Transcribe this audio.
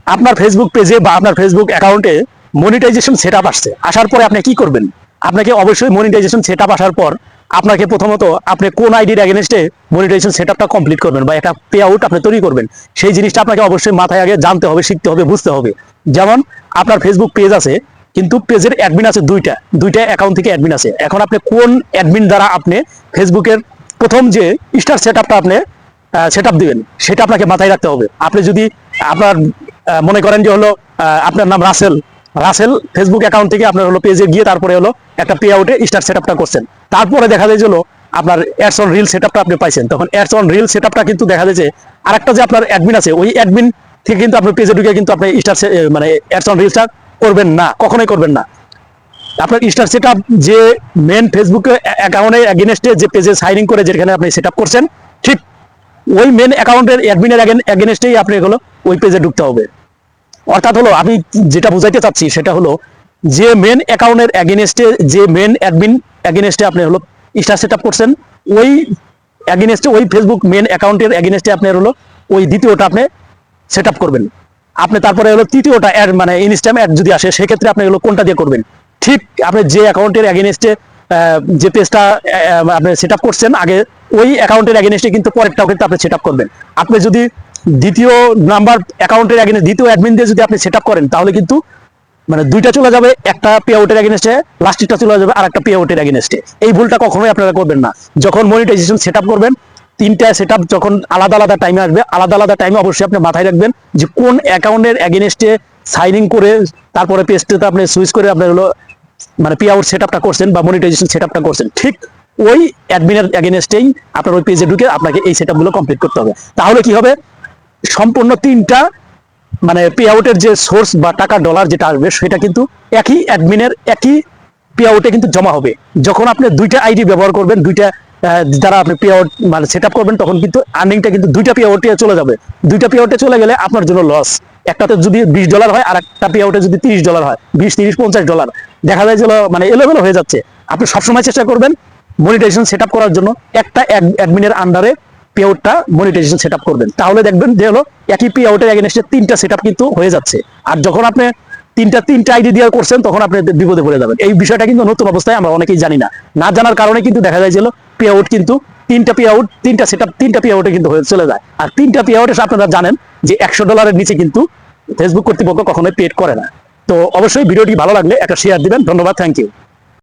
আপনার ফেসবুক পেজে বা আপনার ফেসবুক অ্যাকাউন্টে মনিটাইজেশন সেটআপ আসছে, আসার পরে আপনি কি করবেন? আপনাকে অবশ্যই মনিটাইজেশন সেটআপ আসার পর আপনাকে প্রথমত আপনি কোন আইডির এগেইনস্টে মনিটাইজেশন সেটআপটা কমপ্লিট করবেন বা একটা পে আউট আপনি তৈরি করবেন, সেই জিনিসটা আপনাকে অবশ্যই মাথায় আগে জানতে হবে, শিখতে হবে, বুঝতে হবে। যেমন আপনার ফেসবুক পেজ আছে, কিন্তু পেজের অ্যাডমিন আছে দুইটা অ্যাকাউন্ট থেকে অ্যাডমিন আছে। এখন আপনি কোন অ্যাডমিন দ্বারা আপনি ফেসবুকের প্রথম যে স্টার সেটআপটা আপনি সেটআপ দিবেন, সেটা আপনাকে মাথায় রাখতে হবে। আপনি যদি আপনার মনে করেন যে হলো আপনার নাম রাসেল, রাসেল ফেসবুক অ্যাকাউন্ট থেকে আপনার হলো পেজে গিয়ে তারপরে হলো একটা পে আউটে স্টার সেটআপটা করছেন, তারপরে দেখা যায় যে হলো আপনার অ্যাডস অন রিল সেটআপটা আপনি পাইছেন, তখন অ্যাডস অন রিল সেটআপটা কিন্তু দেখা যায় যে আরেকটা যে আপনার অ্যাডমিন আছে, ওই অ্যাডমিন থেকে কিন্তু আপনার পেজে ঢুকে কিন্তু আপনি স্টার মানে অ্যাডস অন রিলসটা করবেন না, কখনোই করবেন না। আপনার স্টার সেটআপ যে মেন ফেসবুক অ্যাকাউন্টে এগেইনস্টে যে পেজে সাইন ইন করে যেখানে আপনি সেটআপ করছেন, ঠিক ওই মেন অ্যাকাউন্টের অ্যাডমিনের এগেইনস্টেই আপনি হলো ওই পেজে ঢুকতে হবে। অর্থাৎ হলো আমি যেটা বুঝাইতে চাচ্ছি সেটা হলো যে মেন অ্যাকাউন্টের এগেইনস্টে, যে মেন অ্যাডমিন এগেইনস্টে আপনি হলো স্টার সেটআপ করছেন, ওই এগেইনস্টে ওই ফেসবুক মেন অ্যাকাউন্টের এগেইনস্টে আপনি হলো ওই দ্বিতীয়টা আপনি সেটআপ করবেন। আপনি তারপরে হলো তৃতীয়টা অ্যাড মানে ইনস্ট্যাম অ্যাড যদি আসে, সেক্ষেত্রে আপনি হলো কোনটা দিয়ে করবেন? ঠিক আপনি যে অ্যাকাউন্টের এগেইনস্টে যে পেজটা আপনি সেটআপ করছেন আগে, ওই অ্যাকাউন্টের এগেইনস্টে কিন্তু পরেরটাও কিন্তু আপনি সেটআপ করবেন। আপনি যদি দ্বিতীয় নাম্বার অ্যাকাউন্টের এগেইনস্টে দ্বিতীয় অ্যাডমিন দিয়ে যদি আপনি সেটআপ করেন, তাহলে কিন্তু মানে দুইটা চলে যাবে, একটা পে আউটের এগেইনস্টে, লাস্টটা চলে যাবে আর একটা পে আউটের এগেইনস্টে। এই ভুলটা কখনোই আপনারা করবেন না। যখন মনিটাইজেশন সেটআপ করবেন, তিনটা সেটআপ যখন আলাদা আলাদা টাইমে আসবে, আলাদা আলাদা টাইমে অবশ্যই আপনি মাথায় রাখবেন যে কোন অ্যাকাউন্টের এগেইনস্টে সাইন ইন করে তারপরে পেজটাতে আপনি সুইচ করে আপনার হলো মানে পে আউট সেটআপটা করছেন বা মনিটাইজেশন সেটআপটা করছেন, ঠিক ওই অ্যাডমিনের এগেইনস্টেই আপনার ওই পেজে ঢুকে আপনাকে এই সেটআপগুলো কমপ্লিট করতে হবে। তাহলে কি হবে? সম্পূর্ণ তিনটা মানে পে আউটের যে সোর্স বা টাকা ডলার যেটা আসবে, সেটা কিন্তু একই অ্যাডমিনের একই পে আউটে কিন্তু জমা হবে। যখন আপনি দুইটা আইডি ব্যবহার করবেন, দুইটা দ্বারা আপনি পে আউট মানে সেট আপ করবেন, তখন কিন্তু আর্নিংটা কিন্তু দুইটা পে আউটে চলে যাবে। দুইটা পে আউটে চলে গেলে আপনার জন্য লস। একটাতে যদি $20 হয় আর একটা পে আউটে যদি $30 হয়, 20, 30, $50 দেখা যায় যে মানে এলোমেলো হয়ে যাচ্ছে। আপনি সবসময় চেষ্টা করবেন মনিটাইজেশন সেট আপ করার জন্য একটা অ্যাডমিনের আন্ডারে পে আউটটা মনিটাইজেশন সেট আপ করবেন, তাহলে দেখবেন যে হলো একই পে আউটের এগেইনস্টে তিনটা সেট আপ কিন্তু হয়ে যাচ্ছে। আর যখন আপনি তিনটা আইডি দিয়ে করছেন, তখন আপনি বিপদে পড়ে যাবেন। এই বিষয়টা কিন্তু নতুন অবস্থায় আমরা অনেকেই জানি না, না জানার কারণে কিন্তু দেখা যায় যে পে আউট কিন্তু তিনটা পে আউট, তিনটা সেট আপ, তিনটা পে আউটে কিন্তু হয়ে চলে যায়। আর তিনটা পে আউটে আপনারা জানেন যে $100 নিচে কিন্তু ফেসবুক কর্তৃপক্ষ কখনোই পেড করে না। তো অবশ্যই ভিডিওটি ভালো লাগলে একটা শেয়ার দিবেন। ধন্যবাদ, থ্যাংক ইউ।